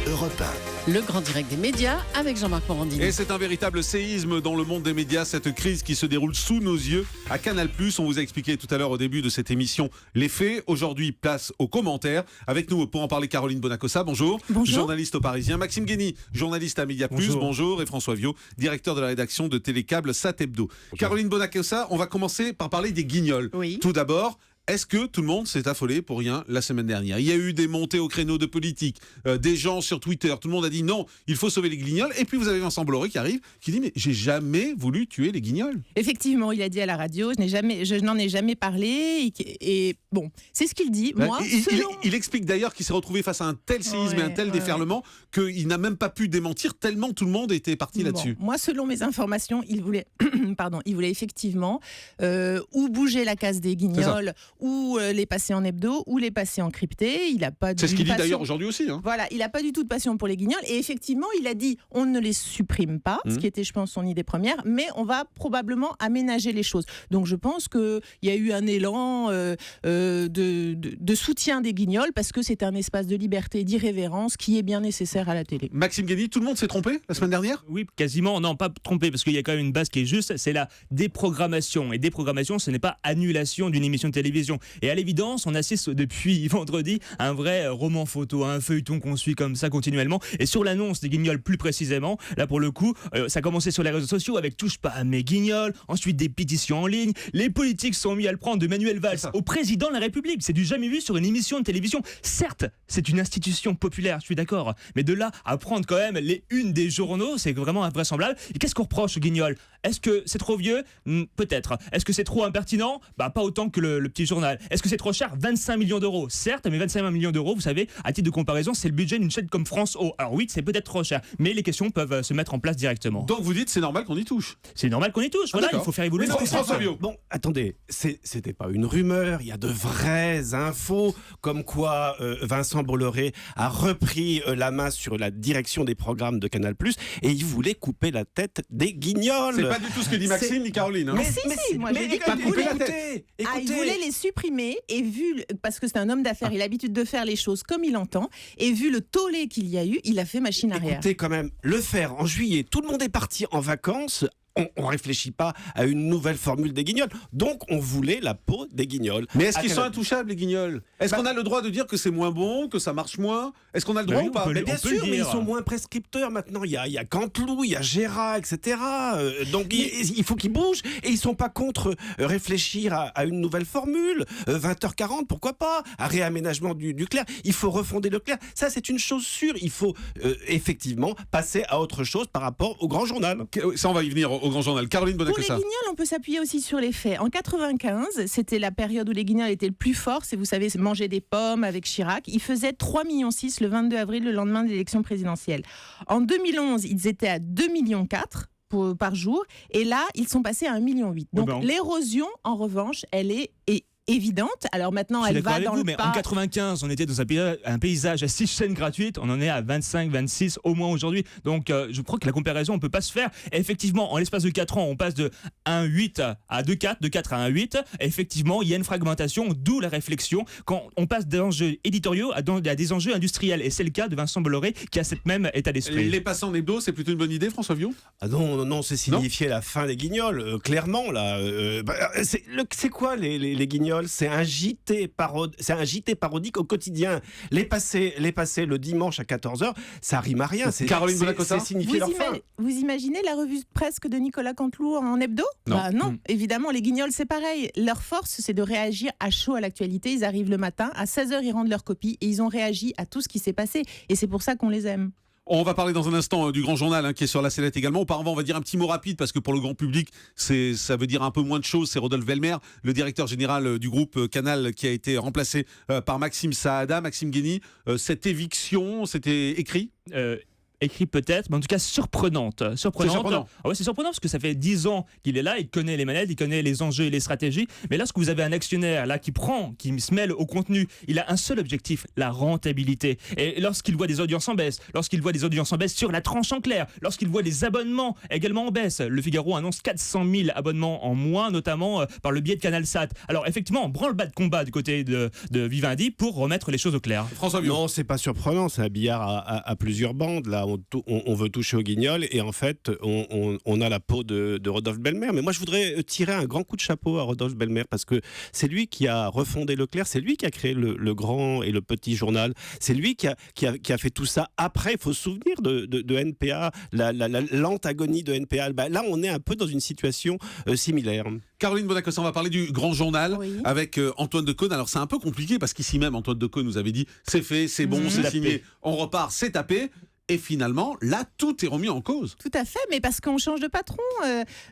Europe 1. Le grand direct des médias avec Jean-Marc Morandini. Et c'est un véritable séisme dans le monde des médias, cette crise qui se déroule sous nos yeux à Canal+. On vous a expliqué tout à l'heure au début de cette émission les faits. Aujourd'hui, place aux commentaires. Avec nous pour en parler, Caroline Bonacossa, bonjour. Bonjour. Journaliste au Parisien. Maxime Guény, journaliste à Média+, bonjour. Et François Viau, directeur de la rédaction de Télécable Sat Hebdo. Caroline Bonacossa, on va commencer par parler des guignols. Oui. Tout d'abord, est-ce que tout le monde s'est affolé pour rien la semaine dernière? Il y a eu des montées au créneau de politique, des gens sur Twitter, tout le monde a dit non, il faut sauver les guignols. Et puis vous avez Vincent Bolloré qui arrive, qui dit mais j'ai jamais voulu tuer les guignols. Effectivement, il a dit à la radio, je n'en ai jamais parlé. Et bon, c'est ce qu'il dit. Moi, il explique d'ailleurs qu'il s'est retrouvé face à un tel séisme et un tel déferlement qu'il n'a même pas pu démentir tellement tout le monde était parti là-dessus. Moi, selon mes informations, il voulait, il voulait effectivement ou bouger la case des guignols, ou les passer en hebdo, ou les passer en crypté. Il a pas. C'est ce qu'il dit d'ailleurs aujourd'hui aussi. Voilà, il n'a pas du tout de passion pour les guignols. Et effectivement, il a dit on ne les supprime pas, ce qui était, je pense, son idée première, mais on va probablement aménager les choses. Donc, je pense qu'il y a eu un élan de soutien des guignols parce que c'est un espace de liberté, d'irrévérence qui est bien nécessaire à la télé. Maxime Guény, tout le monde s'est trompé la semaine dernière? Oui, quasiment. Non, pas trompé, parce qu'il y a quand même une base qui est juste, c'est la déprogrammation. Et déprogrammation, ce n'est pas annulation d'une émission de télévision. Et à l'évidence, on assiste depuis vendredi à un vrai roman photo, à un feuilleton qu'on suit comme ça continuellement. Et sur l'annonce des guignols plus précisément, là pour le coup, ça a commencé sur les réseaux sociaux avec touche pas à mes guignols, ensuite des pétitions en ligne. Les politiques sont mis à le prendre de Manuel Valls au président de la République. C'est du jamais vu sur une émission de télévision. Certes, c'est une institution populaire, je suis d'accord, mais de là à prendre quand même les unes des journaux, c'est vraiment invraisemblable. Et qu'est-ce qu'on reproche aux guignols? Est-ce que c'est trop vieux? Peut-être. Est-ce que c'est trop impertinent? Pas autant que le petit journal. Est-ce que c'est trop cher? 25 millions d'euros. Certes, mais 25 millions d'euros, vous savez, à titre de comparaison, c'est le budget d'une chaîne comme France O. Alors oui, c'est peut-être trop cher, mais les questions peuvent se mettre en place directement. Donc vous dites c'est normal qu'on y touche? C'est normal qu'on y touche. Voilà, il faut faire évoluer le système. Bon, attendez, c'était pas une rumeur, il y a de vraies infos, comme quoi Vincent Bolloré a repris la main sur la direction des programmes de Canal+, et il voulait couper la tête des guignols. C'est pas du tout ce que dit Maxime ni Caroline. Mais si, moi j'ai dit il voulait les supprimer et parce que c'est un homme d'affaires, il a l'habitude de faire les choses comme il entend, et vu le tollé qu'il y a eu, il a fait machine arrière. Écoutez quand même, le faire en juillet, tout le monde est parti en vacances. On réfléchit pas à une nouvelle formule des guignols. Donc, on voulait la peau des guignols. Mais est-ce qu'ils sont intouchables, les guignols? Est-ce qu'on a le droit de dire que c'est moins bon, que ça marche moins? Est-ce qu'on a le droit ou pas? Mais bien sûr, mais ils sont moins prescripteurs maintenant. Il y a Canteloup, il y a Gérard, etc. Donc, il faut qu'ils bougent. Et ils sont pas contre réfléchir à une nouvelle formule. 20h40, pourquoi pas? À réaménagement du Clair. Il faut refonder le Clair. Ça, c'est une chose sûre. Il faut effectivement passer à autre chose par rapport au grand journal. Ça, on va y venir au grand journal. Caroline Pour les Bonacossa. guignols, on peut s'appuyer aussi sur les faits. En 95, c'était la période où les guignols étaient le plus forts. C'est, vous savez, manger des pommes avec Chirac. Ils faisaient 3,6 millions le 22 avril, le lendemain de l'élection présidentielle. En 2011, ils étaient à 2,4 millions par jour. Et là, ils sont passés à 1,8 million. Donc l'érosion, en revanche, elle est évidente. Alors maintenant, elle va dans le pas. En 95, on était dans un paysage à 6 chaînes gratuites. On en est à 25, 26 au moins aujourd'hui. Donc, je crois que la comparaison, on peut pas se faire. Et effectivement, en l'espace de 4 ans, on passe de 1,8 à 2,4, de 4 à 1,8. Et effectivement, il y a une fragmentation, d'où la réflexion. Quand on passe d'enjeux éditoriaux à des enjeux industriels. Et c'est le cas de Vincent Bolloré qui a cette même état d'esprit. Les passer en hebdo, c'est plutôt une bonne idée, François Viau? Ah non, c'est signifier la fin des guignols, clairement là. C'est quoi les guignols? C'est un JT parodique au quotidien. Les passer le dimanche à 14h, ça rime à rien. Caroline Bonacossa, c'est signifier leur fin. Vous imaginez la revue presque de Nicolas Canteloup en hebdo? Non. Évidemment, les guignols, c'est pareil. Leur force, c'est de réagir à chaud à l'actualité. Ils arrivent le matin, à 16h, ils rendent leur copie et ils ont réagi à tout ce qui s'est passé. Et c'est pour ça qu'on les aime. On va parler dans un instant du grand journal qui est sur la sellette également. Auparavant, on va dire un petit mot rapide parce que pour le grand public, ça veut dire un peu moins de choses. C'est Rodolphe Velmer, le directeur général du groupe Canal, qui a été remplacé par Maxime Saada. Maxime Guény, cette éviction, c'était écrit? écrit peut-être, mais en tout cas surprenante. C'est surprenant. Ah ouais, c'est surprenant parce que ça fait 10 ans qu'il est là, il connaît les manettes, il connaît les enjeux et les stratégies. Mais lorsque vous avez un actionnaire là qui se mêle au contenu, il a un seul objectif, la rentabilité. Et lorsqu'il voit des audiences en baisse, sur la tranche en clair, lorsqu'il voit des abonnements également en baisse, le Figaro annonce 400 000 abonnements en moins, notamment par le biais de CanalSat. Alors effectivement, branle-bas de combat du côté de Vivendi pour remettre les choses au clair. François Vio. Non, c'est pas surprenant, c'est un billard à plusieurs bandes. Là, on veut toucher au guignol et en fait, on a la peau de Rodolphe Belmer. Mais moi, je voudrais tirer un grand coup de chapeau à Rodolphe Belmer parce que c'est lui qui a refondé Leclerc, c'est lui qui a créé le grand et le petit journal, c'est lui qui a fait tout ça. Après, il faut se souvenir de NPA, la lente agonie de NPA. Ben, là, on est un peu dans une situation similaire. Caroline Bonacossa, on va parler du Grand Journal avec Antoine Decaune. Alors c'est un peu compliqué parce qu'ici même Antoine Decaune nous avait dit c'est fait, c'est bon, c'est signé, on repart, c'est tapé. Et finalement, là, tout est remis en cause. Tout à fait, mais parce qu'on change de patron.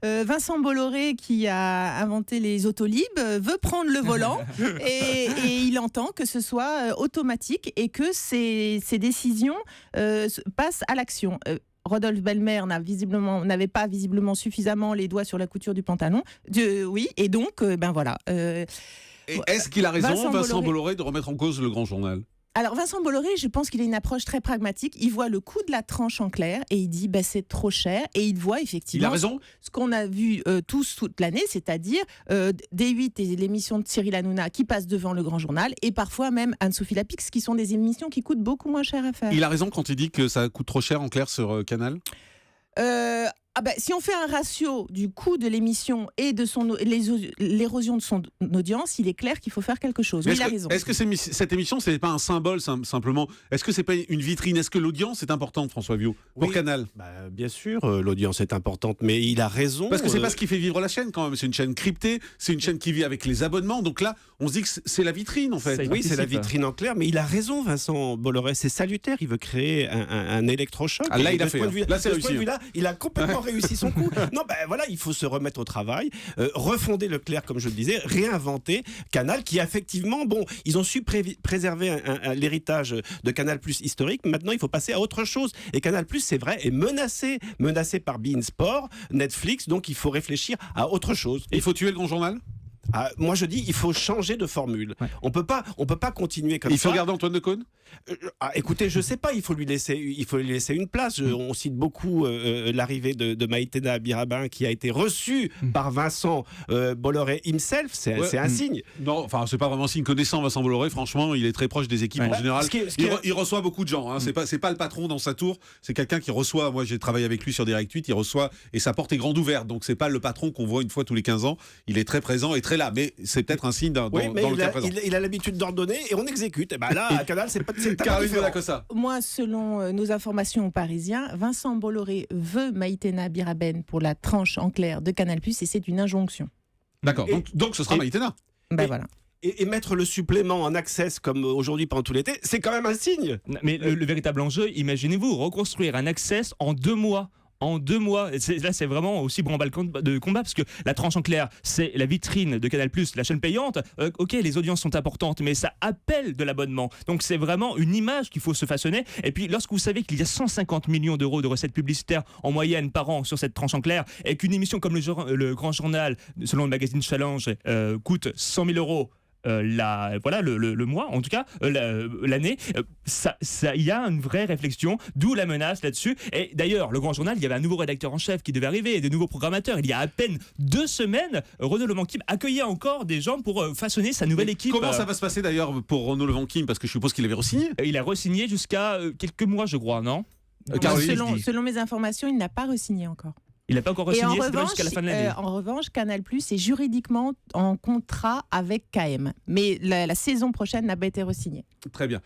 Vincent Bolloré, qui a inventé les Autolib, veut prendre le volant et il entend que ce soit automatique et que ces décisions passent à l'action. Rodolphe Belmer n'avait pas visiblement suffisamment les doigts sur la couture du pantalon. Oui, et donc, ben voilà. Et est-ce qu'il a raison, Vincent Bolloré, de remettre en cause le Grand Journal ? Alors Vincent Bolloré, je pense qu'il a une approche très pragmatique. Il voit le coût de la tranche en clair et il dit c'est trop cher. Et il voit effectivement il a raison. Ce qu'on a vu tous toute l'année, c'est-à-dire D8 et l'émission de Cyril Hanouna qui passent devant le Grand Journal et parfois même Anne-Sophie Lapix qui sont des émissions qui coûtent beaucoup moins cher à faire. Il a raison quand il dit que ça coûte trop cher en clair sur Canal. Si on fait un ratio du coût de l'émission et de l'érosion de son audience, il est clair qu'il faut faire quelque chose. Oui, il a raison. Est-ce que cette émission, ce n'est pas un symbole simplement ? Est-ce que ce n'est pas une vitrine ? Est-ce que l'audience est importante, François Vio, pour Canal ? Bien sûr, l'audience est importante, mais il a raison. Parce que c'est pas ce qui fait vivre la chaîne quand même. C'est une chaîne cryptée, c'est une chaîne qui vit avec les abonnements. Donc là, on se dit que c'est la vitrine en fait. Oui, c'est la vitrine en clair, mais il a raison, Vincent Bolloré. C'est salutaire. Il veut créer un électrochoc. Là, il a fait. Là, c'est réussi. Il a complètement réussi son coup. Non, voilà, il faut se remettre au travail, refonder Leclerc, comme je le disais, réinventer Canal, qui effectivement, ils ont su préserver l'héritage de Canal Plus historique. Maintenant, il faut passer à autre chose. Et Canal Plus, c'est vrai, est menacé par beIN Sport, Netflix. Donc, il faut réfléchir à autre chose. Et il faut tuer le Grand Journal ? Moi je dis il faut changer de formule. On peut pas continuer comme ça. Il faut garder Antoine Decaune. Écoutez, je sais pas, il faut lui laisser une place. On cite beaucoup l'arrivée de Maïtena Birabin qui a été reçue par Vincent Bolloré himself. C'est un signe. Non, enfin c'est pas vraiment un signe. Connaissant Vincent Bolloré, franchement, il est très proche des équipes en général. Il reçoit beaucoup de gens. C'est pas le patron dans sa tour. C'est quelqu'un qui reçoit. Moi j'ai travaillé avec lui sur Direct 8. Il reçoit et sa porte est grande ouverte. Donc c'est pas le patron qu'on voit une fois tous les 15 ans. Il est très présent et très là, mais c'est peut-être un signe dans le cas présent. Il a l'habitude d'ordonner et on exécute. Et là, à Canal, c'est pas différent. Moi, selon nos informations aux Parisiens, Vincent Bolloré veut Maïtena Biraben pour la tranche en clair de Canal+, et c'est une injonction. D'accord, donc ce sera Maïtena. Voilà. Et mettre le supplément en access comme aujourd'hui pendant tout l'été, c'est quand même un signe. Mais le véritable enjeu, imaginez-vous, reconstruire un access en 2 mois. En 2 mois, là c'est vraiment aussi branle-bas de combat parce que la tranche en clair, c'est la vitrine de Canal+, la chaîne payante. Ok, les audiences sont importantes, mais ça appelle de l'abonnement. Donc c'est vraiment une image qu'il faut se façonner. Et puis lorsque vous savez qu'il y a 150 millions d'euros de recettes publicitaires en moyenne par an sur cette tranche en clair, et qu'une émission comme le Grand Journal, selon le magazine Challenge, coûte 100 000 euros. Le mois, en tout cas l'année, il y a une vraie réflexion, d'où la menace là-dessus. Et d'ailleurs, le Grand Journal, il y avait un nouveau rédacteur en chef qui devait arriver, et des nouveaux programmateurs. Il y a à peine 2 semaines, Renaud Levanquim accueillait encore des gens pour façonner sa nouvelle équipe. Comment ça va se passer d'ailleurs pour Renaud Levanquim, parce que je suppose qu'il avait re-signé. Il a re-signé jusqu'à quelques mois, je crois, non selon mes informations, il n'a pas re-signé encore. Il n'a pas encore re-signé, c'est jusqu'à la fin de l'année. En revanche, Canal+ est juridiquement en contrat avec KM. Mais la saison prochaine n'a pas été re-signée. Très bien.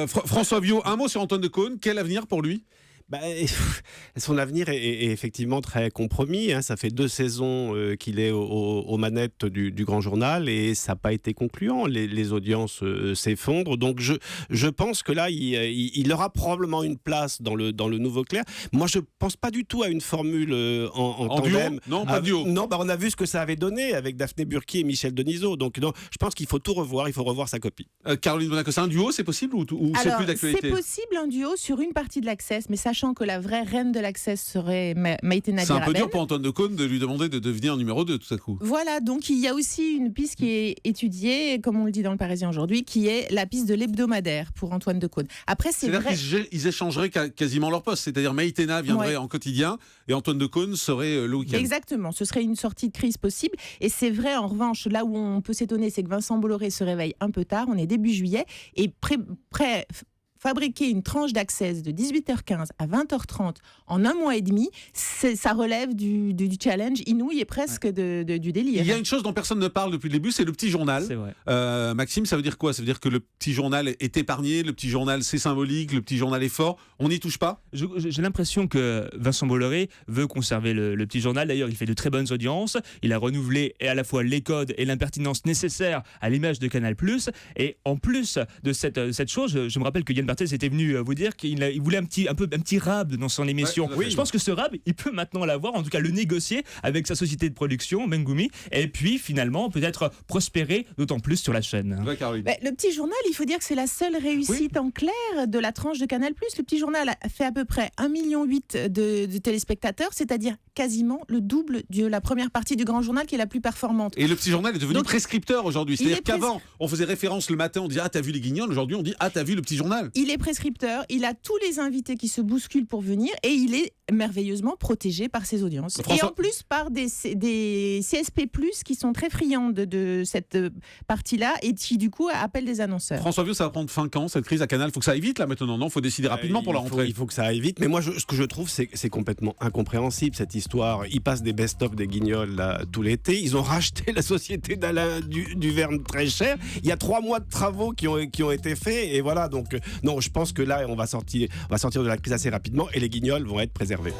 François Vio, un mot sur Antoine Decaune. Quel avenir pour lui ? Son avenir est effectivement très compromis. Ça fait 2 saisons qu'il est aux manettes du Grand Journal et ça n'a pas été concluant. Les audiences s'effondrent. Donc je pense que là, il aura probablement une place dans le nouveau clair. Moi, je ne pense pas du tout à une formule en tandem. Duo ? Non, pas duo. Non, on a vu ce que ça avait donné avec Daphné Burki et Michel Denisot. Donc non, je pense qu'il faut tout revoir. Il faut revoir sa copie. Caroline Bonacossa, un duo, c'est possible ou c'est plus d'actualité ? C'est possible un duo sur une partie de l'Access, mais ça sachant que la vraie reine de l'Access serait Maïtena C'est un peu Birabel. dur pour Antoine Decaune de lui demander de devenir numéro 2 tout à coup. Voilà, donc il y a aussi une piste qui est étudiée, comme on le dit dans le Parisien aujourd'hui, qui est la piste de l'hebdomadaire pour Antoine Decaune. Après, c'est C'est-à-dire vrai. qu'ils échangeraient quasiment leur poste, c'est-à-dire Maïtena viendrait en quotidien et Antoine Decaune serait le week-end. Exactement, ce serait une sortie de crise possible. Et c'est vrai, en revanche, là où on peut s'étonner, c'est que Vincent Bolloré se réveille un peu tard, on est début juillet, et fabriquer une tranche d'Access de 18h15 à 20h30 en un mois et demi, ça relève du challenge inouï et presque du délire. Il y a une chose dont personne ne parle depuis le début, c'est le petit journal. C'est vrai. Maxime, ça veut dire quoi? Ça veut dire que le petit journal est épargné, le petit journal c'est symbolique, le petit journal est fort, on n'y touche pas? J'ai l'impression que Vincent Bolloré veut conserver le petit journal. D'ailleurs, il fait de très bonnes audiences. Il a renouvelé à la fois les codes et l'impertinence nécessaires à l'image de Canal+. Et en plus de cette chose, je me rappelle que Yann Barthès était venu vous dire qu'il voulait un petit rab dans son émission. Oui. Je pense que ce rab, il peut maintenant l'avoir, en tout cas le négocier avec sa société de production, Mengumi, et puis finalement peut-être prospérer d'autant plus sur la chaîne. Ouais, Caroline. Le petit journal, il faut dire que c'est la seule réussite en clair de la tranche de Canal+. Le petit journal a fait à peu près 1,8 million de téléspectateurs, c'est-à-dire quasiment le double de la première partie du grand journal qui est la plus performante. Et le petit journal est devenu Donc, prescripteur aujourd'hui. C'est-à-dire il est qu'avant, on faisait référence le matin, on disait « Ah, t'as vu les Guignols ?» Aujourd'hui, on dit « Ah, t'as vu le petit journal ?» Il est prescripteur, il a tous les invités qui se bousculent pour venir et il est merveilleusement protégé par ses audiences. François- Et en plus par des CSP+, qui sont très friands de cette partie-là et qui du coup appellent des annonceurs. François Vieux, ça va prendre fin quand, cette crise à Canal? Il faut que ça aille vite là maintenant, non? Il faut décider rapidement pour la rentrée. Il faut que ça aille vite. Mais moi, ce que je trouve, c'est complètement incompréhensible, cette histoire. Ils passent des best-of des Guignols là, tout l'été. Ils ont racheté la société d'Alain Duverne très cher. Il y a 3 mois de travaux qui ont été faits. Et voilà, donc, non, je pense que là, on va sortir de la crise assez rapidement et les Guignols vont être préservés.